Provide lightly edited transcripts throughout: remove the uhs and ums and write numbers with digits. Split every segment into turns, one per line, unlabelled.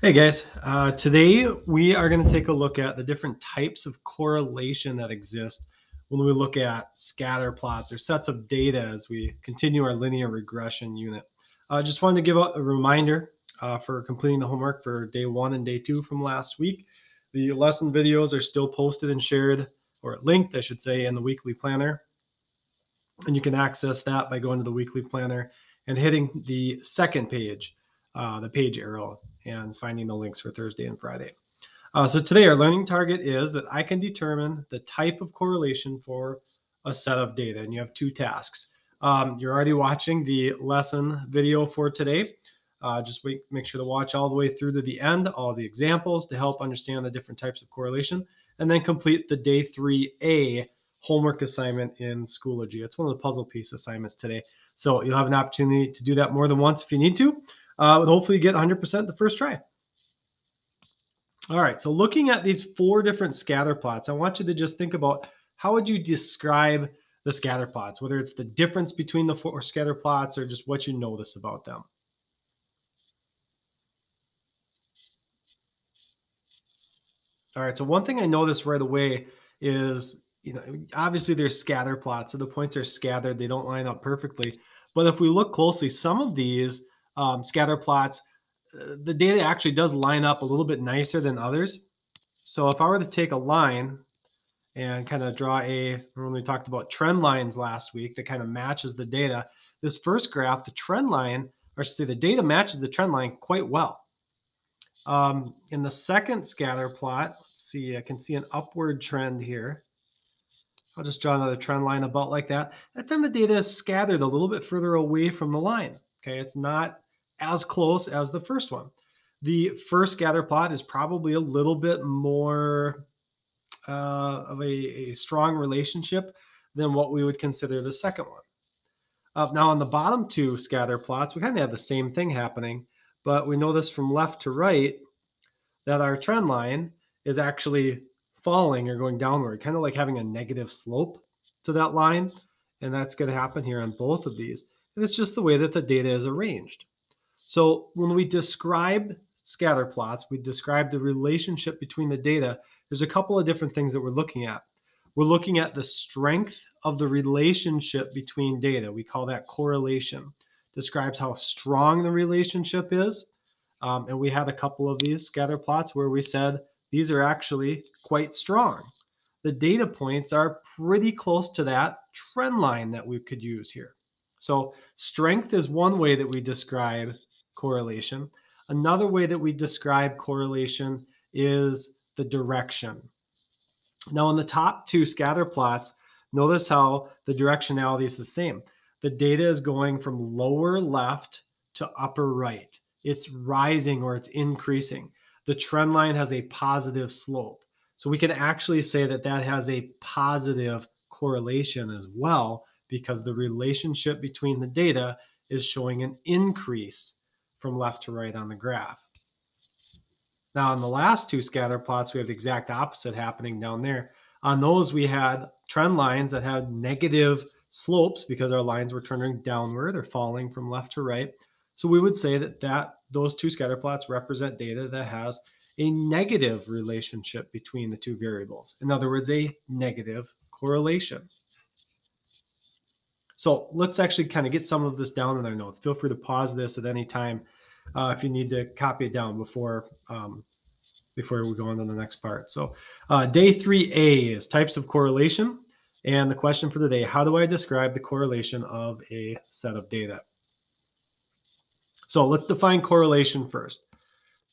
Hey guys, today we are going to take a look at the different types of correlation that exist when we look at scatter plots or sets of data as we continue our linear regression unit. Just wanted to give out a reminder for completing the homework for day 1 and day 2 from last week. The lesson videos are still posted and shared, or linked, I should say, in the weekly planner. And you can access that by going to the weekly planner and hitting the second page, the page arrow, and finding the links for Thursday and Friday. So today our learning target is that I can determine the type of correlation for a set of data, and you have 2 tasks. You're already watching the lesson video for today. Just make sure to watch all the way through to the end, all the examples to help understand the different types of correlation, and then complete the day 3A homework assignment in Schoology. It's one of the puzzle piece assignments today. So you'll have an opportunity to do that more than once if you need to. Hopefully you get 100% the first try. All right, so looking at these 4 different scatter plots, I want you to just think about how would you describe the scatter plots, whether it's the difference between the 4 scatter plots or just what you notice about them. All right, so one thing I noticed right away is, obviously there's scatter plots, so the points are scattered, they don't line up perfectly. But if we look closely, some of these scatter plots, the data actually does line up a little bit nicer than others. So if I were to take a line and kind of draw when we talked about trend lines last week that kind of matches the data, this first graph, the trend line, or I should say the data matches the trend line quite well. In the second scatter plot, let's see, I can see an upward trend here. I'll just draw another trend line about like that. That time the data is scattered a little bit further away from the line. Okay, it's not as close as the first one. The first scatter plot is probably a little bit more of a strong relationship than what we would consider the second one. Now on the bottom 2 scatter plots, we kind of have the same thing happening, but we notice from left to right that our trend line is actually falling or going downward, kind of like having a negative slope to that line. And that's going to happen here on both of these. And it's just the way that the data is arranged. So when we describe scatter plots, we describe the relationship between the data. There's a couple of different things that we're looking at. We're looking at the strength of the relationship between data. We call that correlation. Describes how strong the relationship is. And we had a couple of these scatter plots where we said these are actually quite strong. The data points are pretty close to that trend line that we could use here. So strength is one way that we describe correlation. Another way that we describe correlation is the direction. Now in the top 2 scatter plots, notice how the directionality is the same. The data is going from lower left to upper right. It's rising or it's increasing. The trend line has a positive slope. So we can actually say that that has a positive correlation as well, because the relationship between the data is showing an increase from left to right on the graph. Now in the last 2 scatter plots, we have the exact opposite happening down there. On those, we had trend lines that had negative slopes because our lines were turning downward or falling from left to right. So we would say that those 2 scatter plots represent data that has a negative relationship between the 2 variables. In other words, a negative correlation. So let's actually kind of get some of this down in our notes. Feel free to pause this at any time if you need to copy it down before we go on to the next part. So day 3A is types of correlation. And the question for today, how do I describe the correlation of a set of data? So let's define correlation first.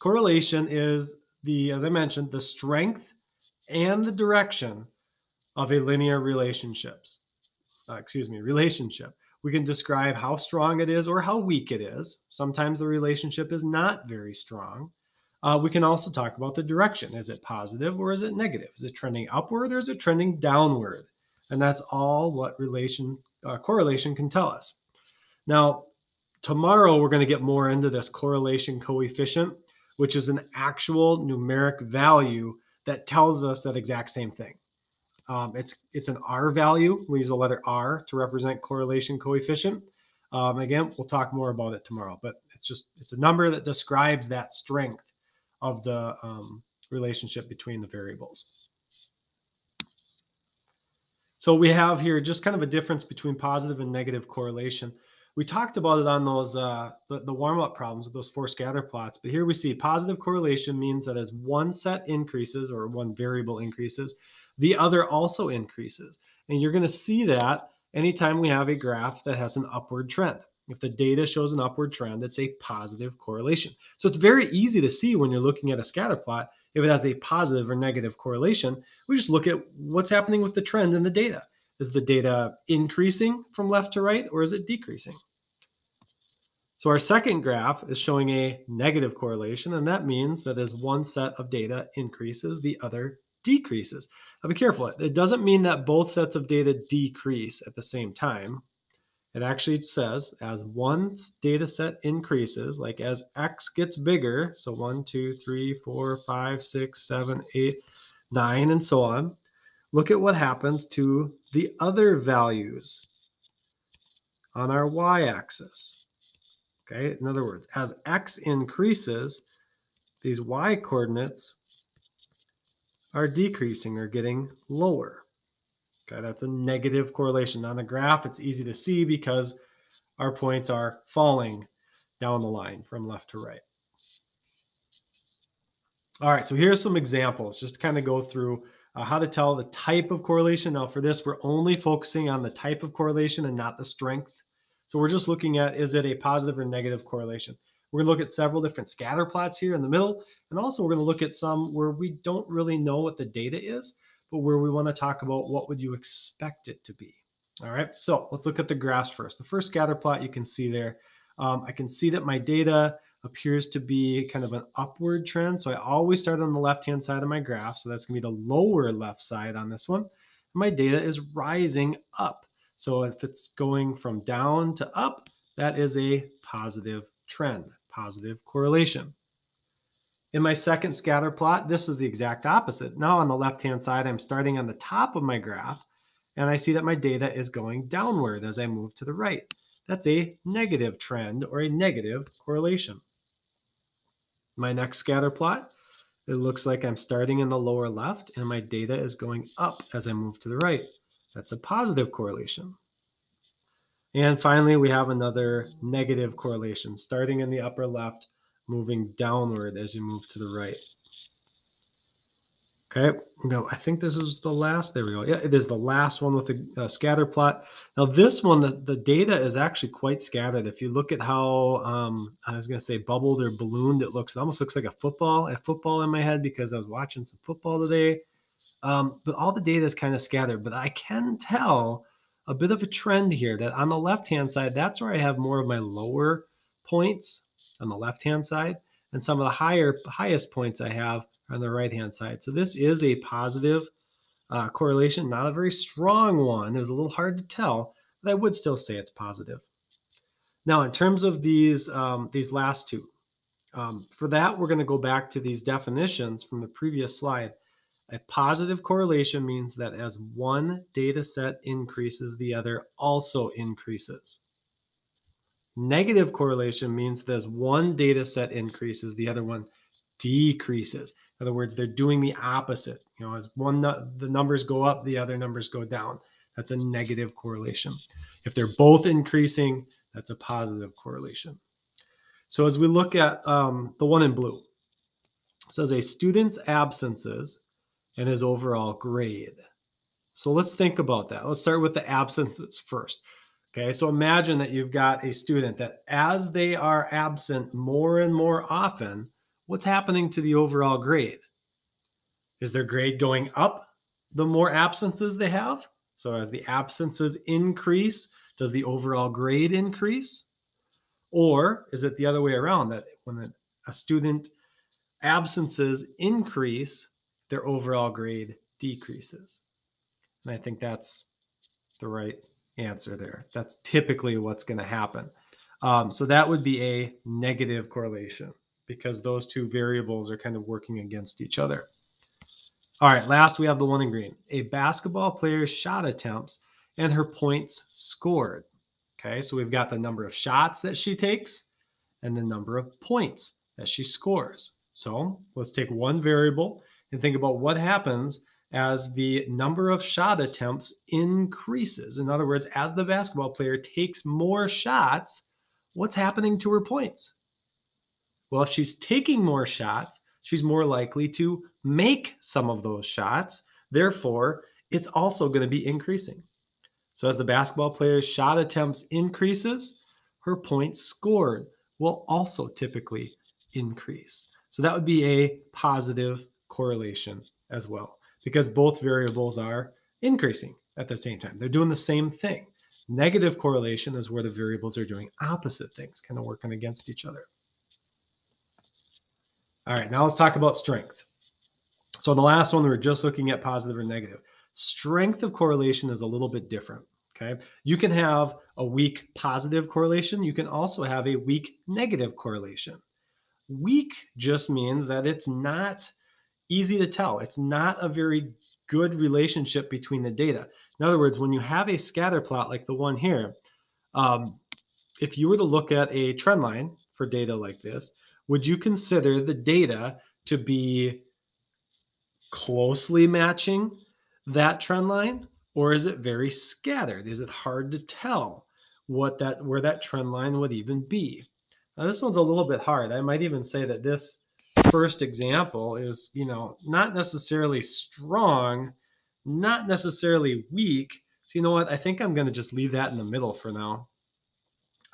Correlation is as I mentioned, the strength and the direction of a linear relationship. We can describe how strong it is or how weak it is. Sometimes the relationship is not very strong. We can also talk about the direction. Is it positive or is it negative? Is it trending upward or is it trending downward? And that's all what correlation can tell us. Now, tomorrow we're going to get more into this correlation coefficient, which is an actual numeric value that tells us that exact same thing. It's an R value. We use the letter R to represent correlation coefficient. Again, we'll talk more about it tomorrow, but it's a number that describes that strength of the relationship between the variables. So we have here just kind of a difference between positive and negative correlation. We talked about it on those the warm-up problems with those 4 scatter plots, but here we see positive correlation means that as one set increases or one variable increases, the other also increases. And you're going to see that anytime we have a graph that has an upward trend. If the data shows an upward trend, it's a positive correlation. So it's very easy to see when you're looking at a scatter plot if it has a positive or negative correlation. We just look at what's happening with the trend in the data. Is the data increasing from left to right, or is it decreasing? So our second graph is showing a negative correlation, and that means that as one set of data increases, the other decreases. Now be careful. It doesn't mean that both sets of data decrease at the same time. It actually says as one data set increases, like as X gets bigger, so 1, 2, 3, 4, 5, 6, 7, 8, 9, and so on, look at what happens to the other values on our y-axis. Okay, in other words, as X increases, these y coordinates are decreasing or getting lower. Okay, that's a negative correlation. On the graph, it's easy to see because our points are falling down the line from left to right. All right, so here's some examples just to kind of go through how to tell the type of correlation. Now for this, we're only focusing on the type of correlation and not the strength. So we're just looking at, is it a positive or negative correlation? We're gonna look at several different scatter plots here in the middle. And also we're gonna look at some where we don't really know what the data is, but where we wanna talk about what would you expect it to be. All right, so let's look at the graphs first. The first scatter plot you can see there, I can see that my data appears to be kind of an upward trend. So I always start on the left-hand side of my graph. So that's gonna be the lower left side on this one. My data is rising up. So if it's going from down to up, that is a positive trend, positive correlation. In my second scatter plot, this is the exact opposite. Now on the left-hand side, I'm starting on the top of my graph, and I see that my data is going downward as I move to the right. That's a negative trend or a negative correlation. My next scatter plot, it looks like I'm starting in the lower left and my data is going up as I move to the right. That's a positive correlation. And finally, we have another negative correlation, starting in the upper left, moving downward as you move to the right. Okay, no, I think this is the last. There we go. Yeah, it is the last one with the scatter plot. Now this one, the data is actually quite scattered. If you look at how, I was going to say bubbled or ballooned, it almost looks like a football in my head because I was watching some football today. But all the data is kind of scattered, but I can tell a bit of a trend here that on the left-hand side, that's where I have more of my lower points on the left-hand side, and some of the highest points I have on the right-hand side. So this is a positive correlation, not a very strong one. It was a little hard to tell, but I would still say it's positive. Now, in terms of these last two, for that, we're going to go back to these definitions from the previous slide. A positive correlation means that as one data set increases, the other also increases. Negative correlation means that as one data set increases, the other one decreases. In other words, they're doing the opposite. As the numbers go up, the other numbers go down. That's a negative correlation. If they're both increasing, that's a positive correlation. So as we look at the one in blue, it says a student's absences and his overall grade. So let's think about that. Let's start with the absences first. Okay, so imagine that you've got a student that as they are absent more and more often, what's happening to the overall grade? Is their grade going up the more absences they have? So as the absences increase, does the overall grade increase? Or is it the other way around, that when a student absences increase, their overall grade decreases? And I think that's the right answer there. That's typically what's going to happen. So that would be a negative correlation because those two variables are kind of working against each other. All right, last we have the one in green. A basketball player's shot attempts and her points scored. Okay, so we've got the number of shots that she takes and the number of points that she scores. So let's take one variable and think about what happens as the number of shot attempts increases. In other words, as the basketball player takes more shots, what's happening to her points? Well, if she's taking more shots, she's more likely to make some of those shots. Therefore, it's also going to be increasing. So as the basketball player's shot attempts increases, her points scored will also typically increase. So that would be a positive correlation as well, because both variables are increasing at the same time. They're doing the same thing. Negative correlation is where the variables are doing opposite things, kind of working against each other. All right, now let's talk about strength. So in the last one, we were just looking at positive or negative. Strength of correlation is a little bit different. Okay. You can have a weak positive correlation. You can also have a weak negative correlation. Weak just means that it's not easy to tell. It's not a very good relationship between the data. In other words, when you have a scatter plot like the one here, if you were to look at a trend line for data like this, would you consider the data to be closely matching that trend line, or is it very scattered? Is it hard to tell where that trend line would even be? Now, this one's a little bit hard. I might even say that this first example is, not necessarily strong, not necessarily weak. So you know what? I think I'm going to just leave that in the middle for now.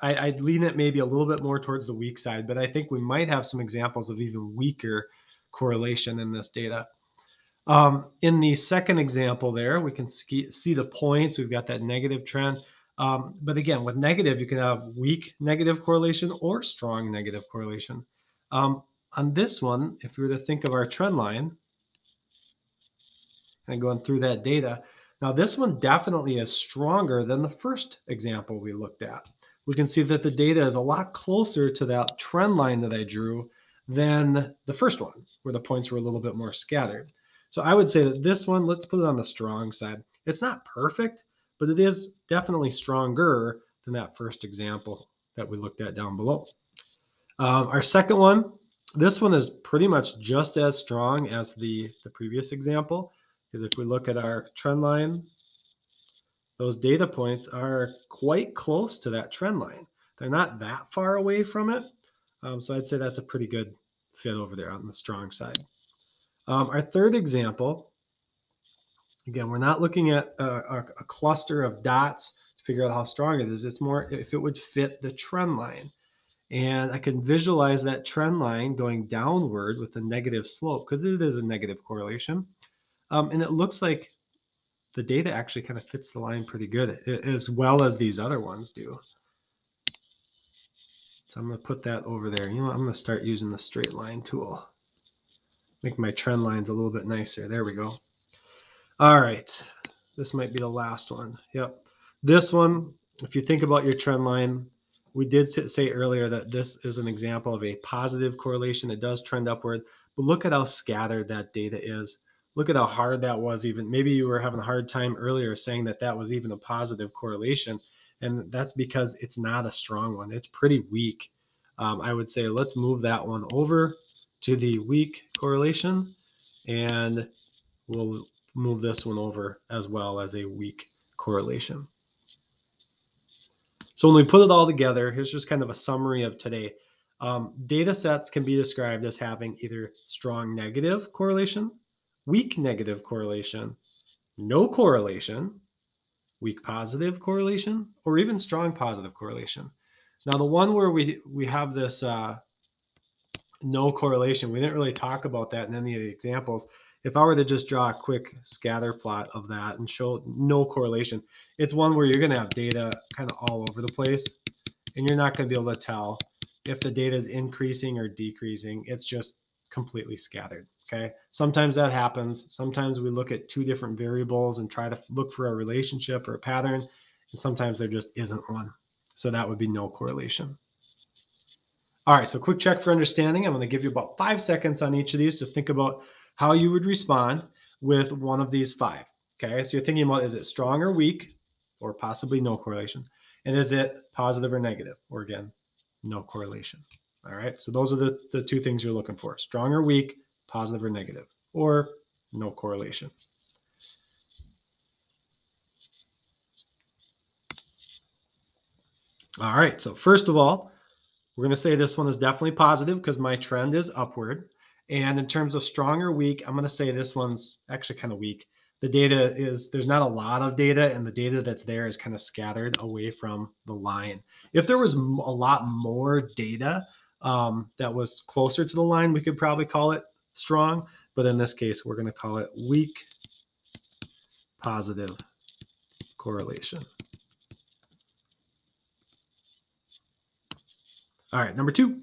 I'd lean it maybe a little bit more towards the weak side, but I think we might have some examples of even weaker correlation in this data. In the second example there, we can see the points. We've got that negative trend. But again, with negative, you can have weak negative correlation or strong negative correlation. On this one, if we were to think of our trend line and going through that data, now this one definitely is stronger than the first example we looked at. We can see that the data is a lot closer to that trend line that I drew than the first one, where the points were a little bit more scattered. So I would say that this one, let's put it on the strong side. It's not perfect, but it is definitely stronger than that first example that we looked at down below. Our second one, this one is pretty much just as strong as the previous example, because if we look at our trend line, those data points are quite close to that trend line. They're not that far away from it. So I'd say that's a pretty good fit over there on the strong side. Our third example, again, we're not looking at a cluster of dots to figure out how strong it is. It's more if it would fit the trend line. And I can visualize that trend line going downward with a negative slope because it is a negative correlation. And it looks like the data actually kind of fits the line pretty good, as well as these other ones do. So I'm going to put that over there. You know what? I'm going to start using the straight line tool. Make my trend lines a little bit nicer. There we go. All right. This might be the last one. Yep. This one, if you think about your trend line, we did say earlier that this is an example of a positive correlation. It does trend upward, but look at how scattered that data is. Look at how hard that was even. Maybe you were having a hard time earlier saying that that was even a positive correlation, and that's because it's not a strong one. It's pretty weak. I would say let's move that one over to the weak correlation, and we'll move this one over as well as a weak correlation. So when we put it all together, here's just kind of a summary of today. Data sets can be described as having either strong negative correlation, weak negative correlation, no correlation, weak positive correlation, or even strong positive correlation. Now, the one where we have this no correlation, we didn't really talk about that in any of the examples. If I were to just draw a quick scatter plot of that and show no correlation, it's one where you're going to have data kind of all over the place, and you're not going to be able to tell if the data is increasing or decreasing. It's just completely scattered. Okay. Sometimes that happens. Sometimes we look at two different variables and try to look for a relationship or a pattern, and sometimes there just isn't one. So that would be no correlation. All right, so quick check for understanding. I'm going to give you about 5 seconds on each of these to think about how you would respond with one of these 5. Okay, so you're thinking about, is it strong or weak, or possibly no correlation? And is it positive or negative, or again, no correlation? All right, so those are the two things you're looking for: strong or weak, positive or negative, or no correlation. All right, so first of all, we're going to say this one is definitely positive because my trend is upward. And in terms of strong or weak, I'm going to say this one's actually kind of weak. The data is, there's not a lot of data, and the data that's there is kind of scattered away from the line. If there was a lot more data that was closer to the line, we could probably call it strong. But in this case, we're going to call it weak positive correlation. All right, number 2,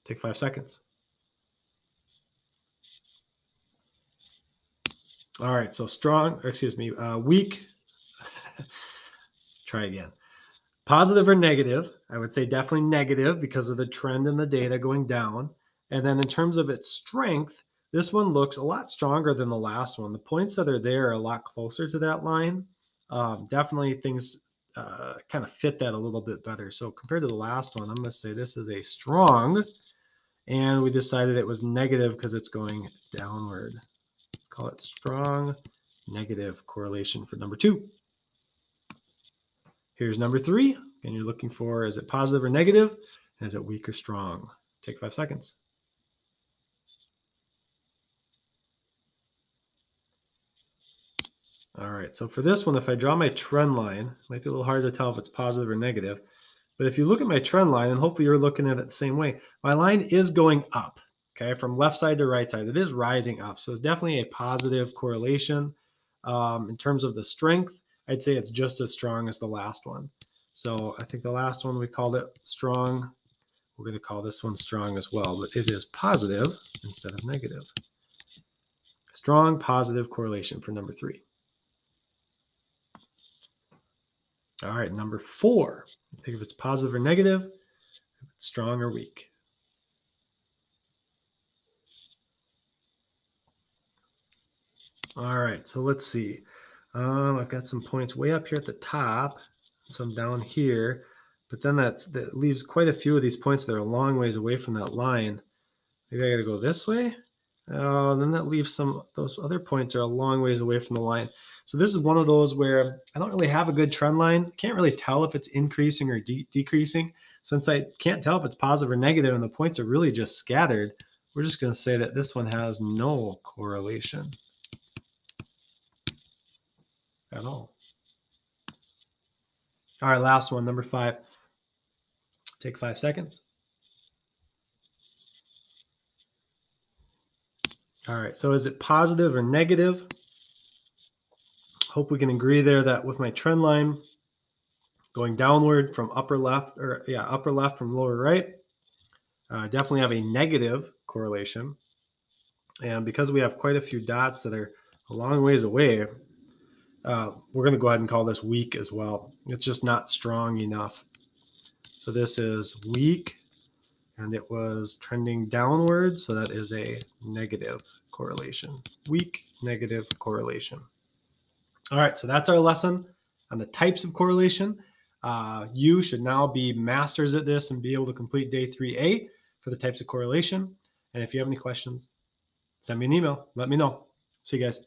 take 5 seconds. All right, so strong, or excuse me, weak. Try again. Positive or negative? I would say definitely negative because of the trend in the data going down. And then in terms of its strength, this one looks a lot stronger than the last one. The points that are there are a lot closer to that line. Definitely things kind of fit that a little bit better. So compared to the last one, I'm going to say this is a strong, and we decided it was negative because it's going downward. Let's call it strong negative correlation for number 2. Here's number 3, and you're looking for, is it positive or negative? And is it weak or strong? Take 5 seconds. All right, so for this one, if I draw my trend line, it might be a little hard to tell if it's positive or negative, but if you look at my trend line, and hopefully you're looking at it the same way, my line is going up, okay, from left side to right side. It is rising up, so it's definitely a positive correlation. In terms of the strength, I'd say it's just as strong as the last one. So I think the last one we called it strong. We're going to call this one strong as well, but it is positive instead of negative. Strong positive correlation for number 3. All right, number 4. Think if it's positive or negative, if it's strong or weak. All right, so let's see. I've got some points way up here at the top, some down here, but then that leaves quite a few of these points that are a long ways away from that line. Maybe I got to go this way. Then that leaves those other points are a long ways away from the line. So this is one of those where I don't really have a good trend line. Can't really tell if it's increasing or decreasing. Since I can't tell if it's positive or negative and the points are really just scattered, we're just going to say that this one has no correlation at all. All right, last one, number 5. Take 5 seconds. All right, so is it positive or negative? Hope we can agree there that with my trend line going downward from upper left from lower right, definitely have a negative correlation. And because we have quite a few dots that are a long ways away, we're going to go ahead and call this weak as well. It's just not strong enough. So this is weak, and it was trending downward, so that is a negative correlation. Weak negative correlation. All right, so that's our lesson on the types of correlation. You should now be masters at this and be able to complete day 3A for the types of correlation. And if you have any questions, send me an email. Let me know. See you guys.